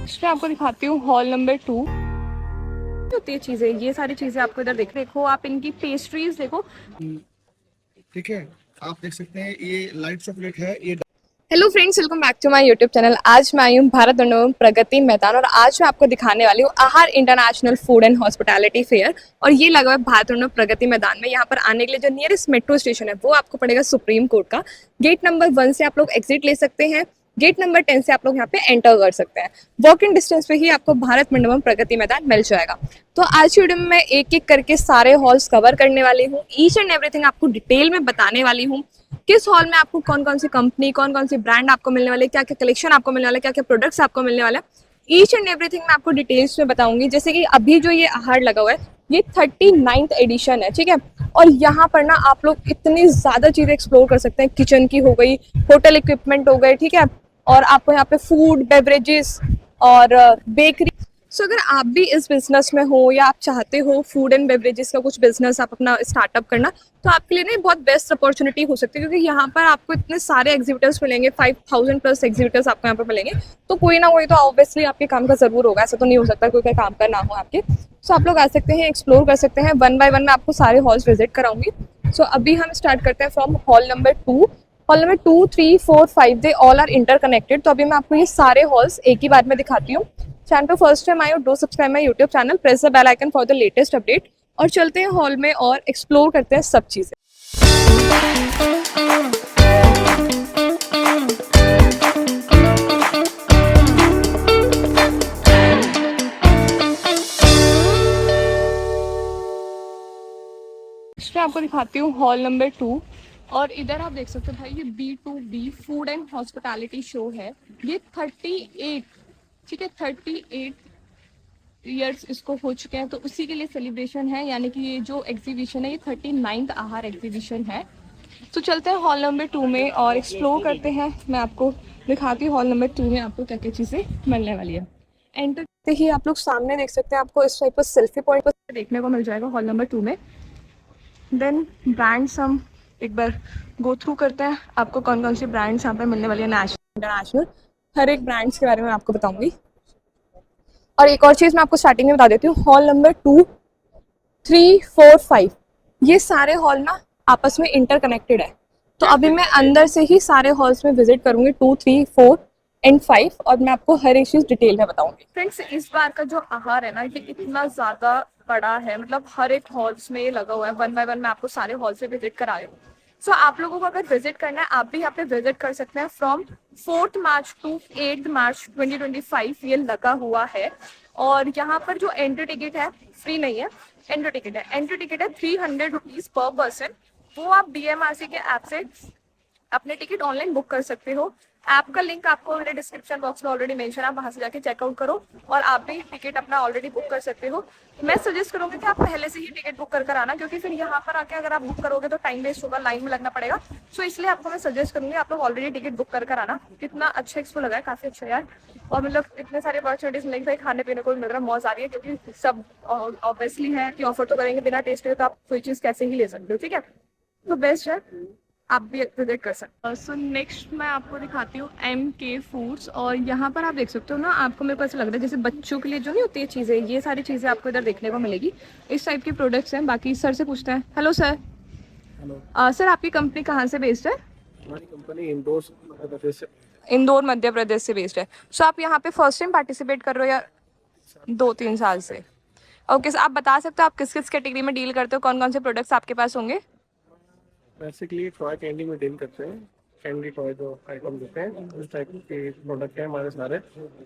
मैं आपको दिखाती हूँ हॉल नंबर 2 होती है चीजें। ये सारी चीजें आपको इधर देखो, आप इनकी पेस्ट्रीज देखो। ठीक है। आप देख सकते हैं ये लाइट चॉकलेट है ये। Hello friends, welcome back to my YouTube channel. आज मैं आई हूँ भारत दंडोम प्रगति मैदान और आज मैं आपको दिखाने वाली हूँ आहार international food and hospitality fair. और ये लगा हुआ है भारत दंडोम प्रगति मैदान में। यहाँ पर आने के लिए जो नियरेस्ट मेट्रो स्टेशन है वो आपको पड़ेगा सुप्रीम कोर्ट का। गेट नंबर 1 से आप लोग एग्जिट ले सकते हैं। गेट नंबर 10 से आप लोग यहाँ पे एंटर कर सकते हैं। वॉक इन डिस्टेंस पे ही आपको भारत मंडपम प्रगति मैदान मिल जाएगा। तो आज की वीडियो में मैं एक एक करके सारे हॉल्स कवर करने वाली हूँ। ईच एंड एवरीथिंग आपको डिटेल में बताने वाली हूँ। किस हॉल में आपको कौन कौन सी कंपनी, कौन कौन सी ब्रांड आपको मिलने वाले, क्या क्या कलेक्शन आपको मिलने वाला है, क्या क्या प्रोडक्ट्स आपको मिलने वाला है, ईच एंड एवरीथिंग मैं आपको डिटेल्स में बताऊंगी। जैसे कि अभी जो ये आहार लगा हुआ है ये 39th एडिशन है, ठीक है। और यहाँ पर ना आप लोग इतनी ज्यादा चीजें एक्सप्लोर कर सकते हैं। किचन की हो गई, होटल इक्विपमेंट हो गए, ठीक है। और आपको यहाँ पे फूड, बेवरेजेस और बेकरी। सो अगर आप भी इस बिजनेस में हो या आप चाहते हो फूड एंड बेवरेजेस का कुछ बिजनेस आप अपना स्टार्टअप करना, तो आपके लिए ना बहुत बेस्ट अपॉर्चुनिटी हो सकती है। क्योंकि यहाँ पर आपको इतने सारे एग्जीबिटर्स मिलेंगे, 5000 प्लस एग्जीबिटर्स आपको यहाँ पर मिलेंगे। तो कोई ना कोई तो ऑब्वियसली आपके काम का जरूर होगा, ऐसा तो नहीं हो सकता कोई काम का ना हो आपके। सो आप लोग आ सकते हैं, एक्सप्लोर कर सकते हैं। वन बाय वन मैं आपको सारे हॉल्स विजिट कराऊंगी। सो अभी हम स्टार्ट करते हैं from hall number 2। Hall number 2, 3, 4, 5 they all are interconnected. तो अभी मैं आपको ये सारे हॉल्स एक ही बार में दिखाती हूँ। चैनल पे फर्स्ट टाइम आए हो, do subscribe my YouTube channel, press the bell icon for the latest update. और चलते हैं हॉल में और एक्सप्लोर करते हैं सब चीजें। मैं आपको दिखाती हूँ हॉल नंबर 2। और इधर आप देख सकते हो भाई, ये B2B food and hospitality show है। ये 38, ठीक है, 38 ईयर्स इसको हो चुके हैं। तो उसी के लिए सेलिब्रेशन है, यानी कि ये जो एग्जीबिशन है ये 39th आहार एग्जीबिशन है। तो चलते हैं हॉल नंबर 2 में और एक्सप्लोर करते हैं। मैं आपको दिखाती हूँ हॉल नंबर 2 में आपको क्या क्या चीज़ें मिलने वाली है। एंटर करते ही आप लोग सामने देख सकते हैं, आपको इस टाइप का सेल्फी पॉइंट देखने को मिल जाएगा हॉल नंबर 2 में। देन ब्रांड्स हम एक बार गो थ्रू करते हैं, आपको कौन कौन सी ब्रांड्स यहाँ पे मिलने वाली है, नेशनल इंटरनेशनल। हर एक ब्रांड्स के बारे में आपको बताऊंगी। और एक और चीज़ मैं आपको स्टार्टिंग में बता देती हूँ, हॉल नंबर 2, 3, 4, 5 ये सारे हॉल ना आपस में इंटरकनेक्टेड है। तो अभी मैं अंदर से ही सारे हॉल्स में विजिट करूंगी, 2, 3, 4 एंड 5, और मैं आपको हर एक चीज डिटेल में बताऊंगी। फ्रेंड्स, इस बार का जो आहार है ना ये इतना ज्यादा बड़ा है, मतलब हर एक हॉल्स में ये लगा हुआ है। वन बाय वन मैं आपको सारे हॉल से विजिट करा रही हूँ। सो आप लोगों को अगर विजिट करना है आप भी यहाँ पे विजिट कर सकते हैं। फ्रॉम 4 मार्च टू 8 मार्च 2025 ये लगा हुआ है। और यहाँ पर जो एंट्री टिकट है फ्री नहीं है, एंट्री टिकट है। एंट्री टिकट है 300 रुपीज पर पर्सन। वो आप BMRC के ऐप से अपने टिकट ऑनलाइन बुक कर सकते हो। ऐप का लिंक आपको मेरे डिस्क्रिप्शन बॉक्स में ऑलरेडी मेंशन है, आप वहां से जाके चेकआउट करो और आप भी टिकट अपना ऑलरेडी बुक कर सकते हो। मैं सजेस्ट करूंगी कि आप पहले से ही टिकट बुक कर आना, क्योंकि फिर यहाँ पर आके अगर आप बुक करोगे तो टाइम वेस्ट होगा, लाइन में लगना पड़ेगा। सो इसलिए आपको मैं सजेस्ट करूंगी आप लोग ऑलरेडी टिकट बुक कर आना। कितना अच्छा एक्सपो लगा है, काफी अच्छा यार। और मतलब इतने सारे अपॉर्चुनिटीज मिलेंगे भाई, खाने पीने को भी मिल रहा है, मौज आ रही है। क्योंकि सब ऑब्वियसली है कि ऑफर तो करेंगे, बिना टेस्ट के तो आप कोई चीज कैसे ही ले सकते हो, ठीक है। तो बेस्ट है, आप भी विजिट कर सकते हो। सो नेक्स्ट मैं आपको दिखाती हूँ MK फूड्स। और यहाँ पर आप देख सकते हो ना, आपको मेरे को ऐसा लग रहा है जैसे बच्चों के लिए जो नहीं होती है चीज़ें, ये सारी चीज़ें आपको इधर देखने को मिलेगी। इस टाइप के प्रोडक्ट्स हैं। बाकी सर से पूछते हैं। Hello sir. हेलो। सर, आपकी कंपनी कहाँ से बेस्ड है? हमारी कंपनी इंदौर मध्य प्रदेश से। इंदौर मध्य प्रदेश से बेस्ड है। सो आप यहाँ पे फर्स्ट टाइम पार्टिसिपेट कर रहे हो या 2-3 साल से? ओके, सर आप बता सकते हो आप किस किस कैटेगरी में डील करते हो, कौन कौन से प्रोडक्ट्स आपके पास होंगे? बेसिकली टॉय कैंडी में डील करते हैं। कैंडी टॉय जो आइटम देते हैं उस टाइप के प्रोडक्ट हैं हमारे सारे।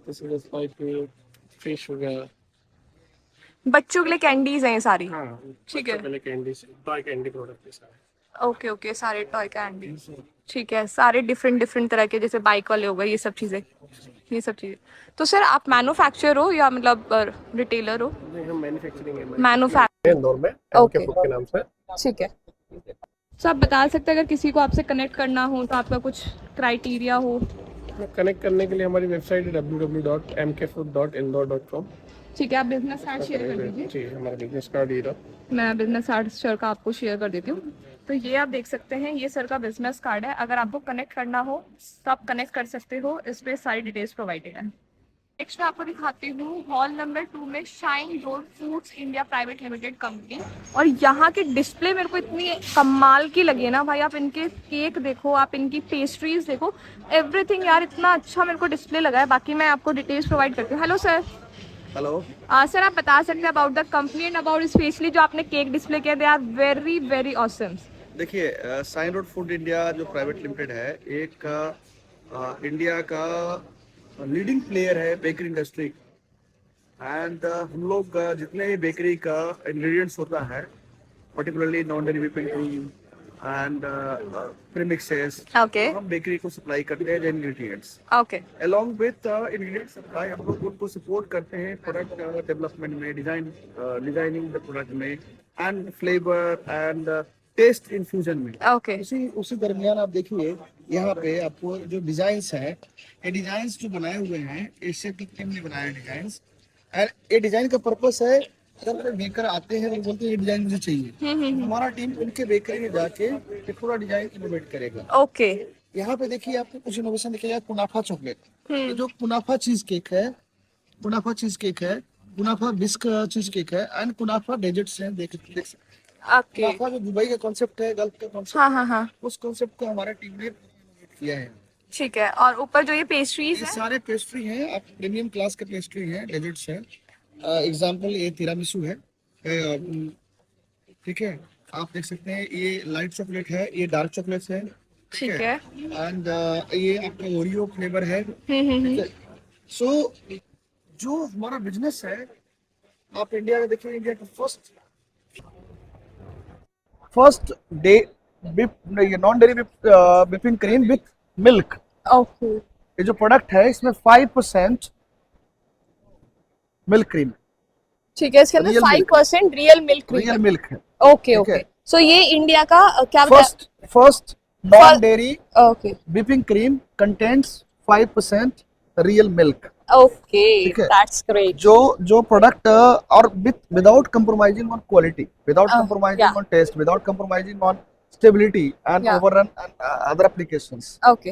जैसे इस टाइप के फिश हो गया। बच्चों के लिए कैंडीज हैं ये सारी? हाँ, ठीक बच्चों है। के लिए कैंडी से टॉय कैंडी प्रोडक्ट है सारे। ओके ओके, सारे टॉय कैंडी। ठीक है, सारे डिफरेंट डिफरेंट तरह के, जैसे बाइक वाले हो गए, ये सब चीज़ें, ये सब चीज़ें। तो सर आप मैन्युफैक्चर हो या मतलब रिटेलर हो? नहीं, हम मैन्युफैक्चरिंग है, मैन्युफैक्चर। इंदौर में एमके ओके, फूड के नाम से। ठीक है। सर आप बता सकते हैं अगर किसी को आपसे कनेक्ट करना हो तो आपका कुछ क्राइटेरिया हो? कनेक्ट करने के लिए हमारी वेबसाइट है www.mkfood.indore.com। ठीक है, आप बिजनेस कार्ड शेयर कर दीजिए। जी, हमारा बिजनेस कार्ड ये रहा। मैं बिजनेस कार्ड सर का आपको शेयर कर देती हूँ। तो ये आप देख सकते हैं, ये सर का बिजनेस कार्ड है। अगर आपको कनेक्ट करना हो तो आप कनेक्ट कर सकते हो, इस पर सारी डिटेल्स प्रोवाइडेड है। नेक्स्ट मैं आपको दिखाती हूँ हॉल नंबर 2 में shine road foods India private limited company. और यहाँ की डिस्प्ले मेरे को इतनी कमाल की लगी है ना भाई, आप इनके केक देखो, आप इनकी पेस्ट्रीज देखो, एवरीथिंग यार इतना अच्छा मेरे को डिस्प्ले लगा है। बाकी मैं आपको डिटेल्स प्रोवाइड करती हूँ। Hello sir. हेलो। सर आप बता सकते हैं about the company and about specially जो आपने केक डिस्प्ले किया, they are very very awesome. देखिए, साइन रोड फूड इंडिया जो प्राइवेट लिमिटेड है, एक इंडिया का लीडिंग प्लेयर है बेकरी इंडस्ट्री। एंड हम लोग जितने भी बेकरी का इंग्रेडिएंट्स होता है, particularly non dairy whipping cream and premixes, okay हम बेकरी को सप्लाई करते हैं ingredients. Okay along with ingredient supply हम लोग उनको सपोर्ट करते हैं प्रोडक्ट डेवलपमेंट में, डिजाइनिंग द प्रोडक्ट में, and flavour and taste infusion में। ओके उसी उसी दरमियान आप देखिए, यहाँ पे आपको जो डिजाइन्स हैं, ये डिजाइन्स जो बनाए हुए हैं, एशिया की टीम ने बनाए डिजाइन्स। एंड ये डिजाइन का पर्पस है, जब मेकर आते हैं वो बोलते हैं ये डिजाइन मुझे चाहिए, हमारा टीम उनके बेकरी में जाके ये पूरा डिजाइन इनोवेट करेगा। ओके यहाँ पे देखिए, आपको कुछ इनोवेशन दिखेगा, कुनाफा चॉकलेट। ये जो कुनाफा चीज केक है, कुनाफा चीज केक है, कुनाफा बिस्क चीज केक है, एंड कुनाफा डेजर्ट्स हैं। देख सकते हैं। ओके कुनाफा जो दुबई का कॉन्सेप्ट है, गल्फ का कॉन्सेप्ट, हाँ हाँ हाँ उस कॉन्सेप्ट को हमारा टीम ने किया है। ठीक है। और ऊपर जो ये पेस्ट्रीज ये है, सारे पेस्ट्री हैं, आप प्रीमियम क्लास के पेस्ट्री हैं, डेजर्ट्स हैं। एग्जाम्पल ये तिरामिसू है, ठीक है। आप देख सकते हैं, ये लाइट चॉकलेट है, ये डार्क चॉकलेट है, ठीक है। एंड ये आपका ओरियो फ्लेवर है। हम्म। सो जो हमारा बिजनेस है, आप इंडिया में देखिए, इंडिया का first day non dairy whipping cream with milk. Okay ये जो प्रोडक्ट है, इसमें 5% मिल्क क्रीम, ठीक है। इसके अंदर Real milk. 5% real milk cream real milk है। ओके ठीक ओके। है। सो ये इंडिया का क्या first non dairy okay whipping cream contains 5% real milk. Okay ठीक है। That's great. जो प्रोडक्ट और without compromising on quality, without yeah. Compromising on taste, without compromising on stability and Yeah. Overrun and other applications. Okay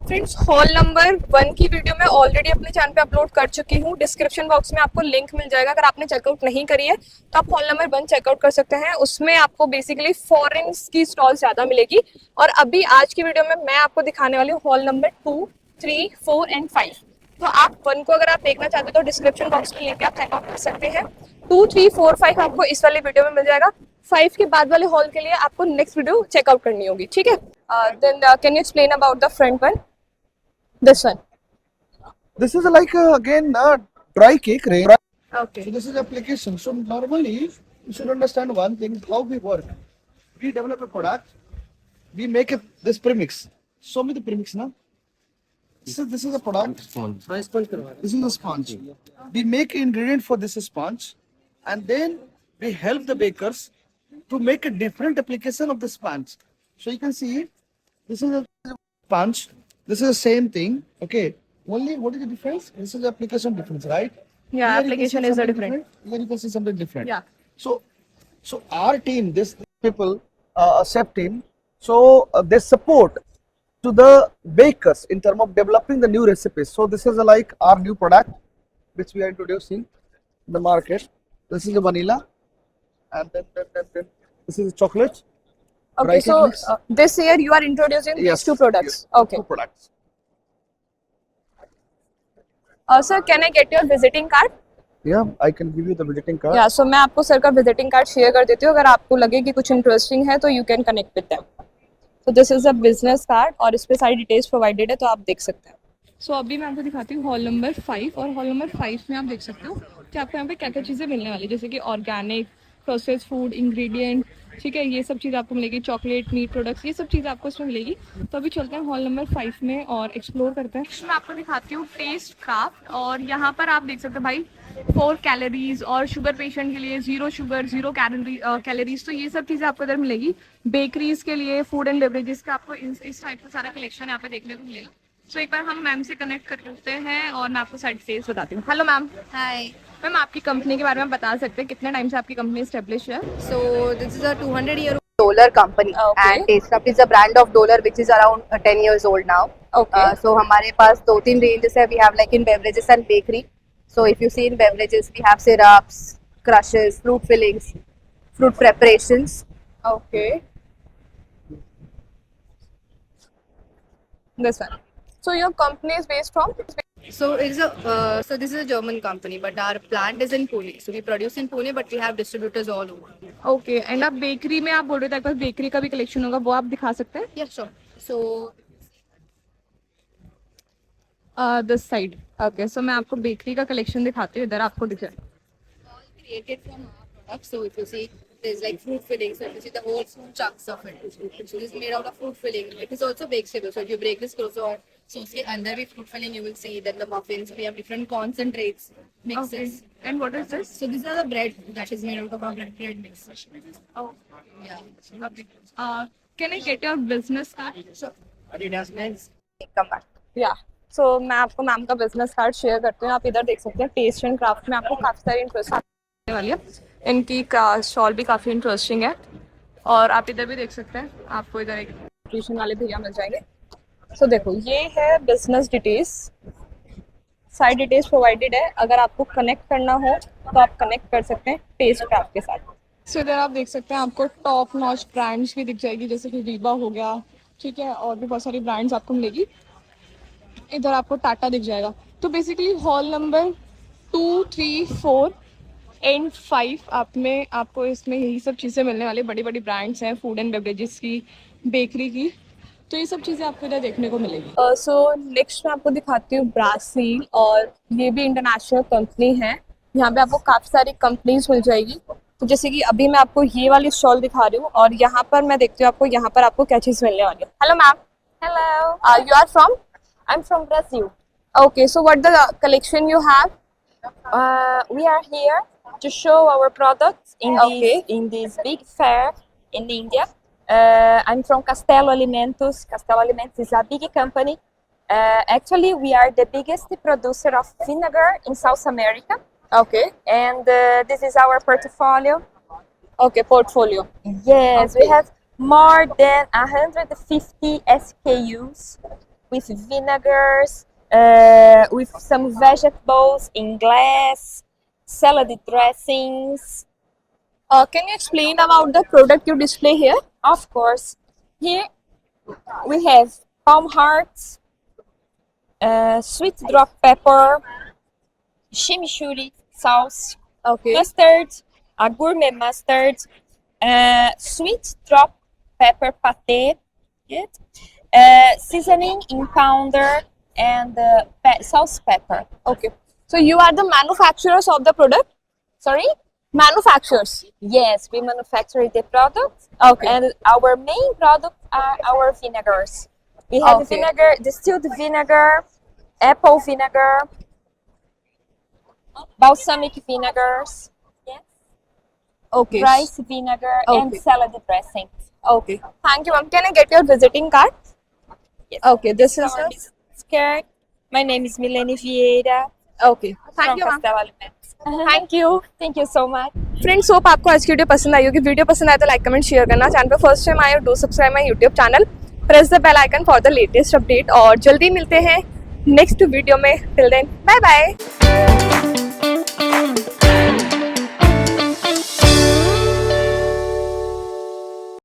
friends, hall number 1 की video मैं already अपने channel पे upload कर चुकी हूँ। डिस्क्रिप्शन बॉक्स में आपको लिंक मिल जाएगा। अगर आपने चेकआउट नहीं करी है तो आप हॉल नंबर 1 चेकआउट कर सकते हैं। उसमें आपको बेसिकली फॉरेन की स्टॉल ज्यादा मिलेगी। और अभी आज की वीडियो में मैं आपको दिखाने वाली हूँ हॉल नंबर 2, 3, 4 एंड 5। तो आप 1 को अगर आप देखना चाहते हो तो डिस्क्रिप्शन बॉक्स में लिंक आप चेकआउट कर सकते हैं। 2, 3, 4, 5 आपको इस वाले वीडियो में मिल जाएगा। 5 के बाद वाले हॉल के लिए आपको नेक्स्ट वीडियो चेकआउट करनी होगी, ठीक है। Then can you explain about the front one, this one? This is like again dry cake, right? Okay. So this is application. So normally you should understand one thing, how we work. We develop a product, we make this premix. Show me the premix now. This is a product. This is a sponge. We make ingredient for this sponge, and then we help the bakers to make a different application of the sponge. So you can see, this is a sponge. This is the same thing. Okay. Only what is the difference? This is the application difference, right? Yeah, Here you can application see is the something different. Here you can see something different. Yeah. So our team, this people, chef team, so they support to the bakers in terms of developing the new recipes. So this is like our new product which we are introducing in the market. This is the vanilla, and then this is chocolate. Okay, Dry so cake mix. this year you are introducing these two products. yes, Okay. Two products. Sir, can I get your visiting card? Yeah, I can give you the visiting card. Yeah, so मैं आपको sir का visiting card share कर देती हूँ। अगर आपको लगे कि कुछ इंटरेस्टिंग है तो you can connect with them. तो this is a business card और इस पे सारी डिटेल्स प्रोवाइडेड है, तो आप देख सकते हैं। सो अभी मैं आपको दिखाती हूँ हॉल नंबर 5। और हॉल नंबर 5 में आप देख सकते हो कि आपको यहाँ पे क्या क्या चीज़ें मिलने वाली है, जैसे कि ऑर्गेनिक, प्रोसेस फूड, इंग्रेडिएंट, ठीक है, ये सब चीज़ आपको मिलेगी। चॉकलेट, मीट प्रोडक्ट्स, ये सब चीज़ आपको इसमें मिलेगी। तो अभी चलते हैं हॉल नंबर 5 में और एक्सप्लोर करते हैं। मैं आपको दिखाती हूँ टेस्ट क्राफ्ट। और यहाँ पर आप देख सकते हो भाई 4 कैलोरीज, और शुगर पेशेंट के लिए 0 शुगर 0 कैलोरीज। तो ये सब चीज़ें आपको इधर मिलेगी। बेकरीज के लिए, फूड एंड बेवरेजेस का आपको इस टाइप का सारा कलेक्शन यहाँ पे देखने को मिलेगा। सो एक बार हम मैम से कनेक्ट करते हैं और मैं आपको सारी डिटेल्स बताती हूँ। Hello ma'am. Hi. मैम, आपकी कंपनी के बारे में बता सकते हैं कितने टाइम से आपकी कंपनी एस्टेब्लिश है? So this is a 200-year-old Doler company, Okay. and Taste Craft is a brand of Doler which is around 10 years old now. Okay. So हमारे पास 2-3 ranges है. We have like in beverages and bakery. So if you see in beverages, we have syrups, crushes, fruit fillings, fruit preparations. Okay. This one. So your company is based from? So it is so this is a German company, but our plant is in Pune. So we produce in Pune, but we have distributors all over. Okay and आप bakery में आप बोल रहे थे आपके पास bakery का भी collection होगा, वो आप दिखा सकते हैं Yeah, sure. So this side. Okay so मैं आपको बेकरी का कलेक्शन दिखाती हूँ, इधर आपको दिख जाए. all created from our products. So if you see, there's like fruit filling. So if you see the whole fruit chunks of it, so it is made out of fruit filling. It is also bakable. So if you break this croissant, so उसके अंदर भी fruit filling, you will see that the muffins, we have different concentrates, mixes. And what is this? So these are the bread that is made out of our bread mix. Yeah. Can I get your business card? Come back. या सो मैं आपको ma'am का business card share करती हूँ. आप इधर देख सकते हैं टेस्ट एंड क्राफ्ट में आपको काफ़ी सारी इंटरेस्ट आने वाली है. इनकी स्टॉल भी काफ़ी इंटरेस्टिंग है और आप इधर भी देख सकते हैं, आपको इधर एक ट्यूशन वाले भैया मिल जाएंगे. सो देखो ये है business details, side details provided है. अगर आपको कनेक्ट करना हो तो आप कनेक्ट कर सकते हैं टेस्ट क्राफ्ट के साथ. सो इधर आप देख सकते हैं आपको टॉप नॉच ब्रांड्स भी दिख जाएगी, जैसे कि वीबा हो गया, ठीक है, और भी बहुत सारी ब्रांड्स आपको मिलेगी. इधर आपको टाटा दिख जाएगा. तो बेसिकली हॉल नंबर 2, 3, 4 एंड 5 आप में आपको इसमें यही सब चीज़ें मिलने वाली. बड़ी बड़ी ब्रांड्स हैं फूड एंड बेवरेजेस की, बेकरी की, तो ये सब चीज़ें आपको इधर देखने को मिलेगी. सो नेक्स्ट मैं आपको दिखाती हूँ ब्रासील, और ये भी इंटरनेशनल कंपनी है. यहाँ पे आपको काफ़ी सारी कंपनीज मिल जाएगी. तो जैसे कि अभी मैं आपको ये वाली स्टॉल दिखा रही हूँ और यहाँ पर मैं देखती हूँ आपको यहाँ पर आपको क्या चीज़ मिलने वाली है. Hello ma'am. Hello, you are from? I'm from Brazil. Okay, so what the collection you have? We are here to show our products in Okay. this big fair in India. I'm from Castelo Alimentos. Castelo Alimentos is a big company. Actually, we are the biggest producer of vinegar in South America, Okay, and this is our portfolio. okay, portfolio. Yes, we Okay. have more than 150 SKUs with vinegars, with some vegetables in glass, salad dressings. Can you explain about the product you display here? Of course, here we have palm hearts, sweet drop pepper, chimichurri sauce, Okay, mustard, a gourmet mustard, sweet drop pepper pate, seasoning in powder, and sauce pepper. okay. So you are the manufacturers of the product? Sorry? Manufacturers. Yes, we manufacture the product, Okay. and our main products are our vinegars. We have Okay. vinegar, distilled vinegar, apple vinegar, balsamic vinegars, yes, Okay. rice vinegar, and Okay. salad dressing. Okay. Thank you, ma'am. Can I get your visiting card? Yes. Okay, this is Our business card. My name is Milene Vieira. Okay. Thank from you, ma'am. Castelo Alimentos. Thank you. Thank you so much. Friends, hope आपको आज की video पसंद आई होगी. Video पसंद आए तो like comment share करना. Channel पे फर्स्ट टाइम आए हो do subscribe my YouTube channel, press the bell icon for the latest update, और जल्दी मिलते हैं नेक्स्ट वीडियो में. Till then bye bye.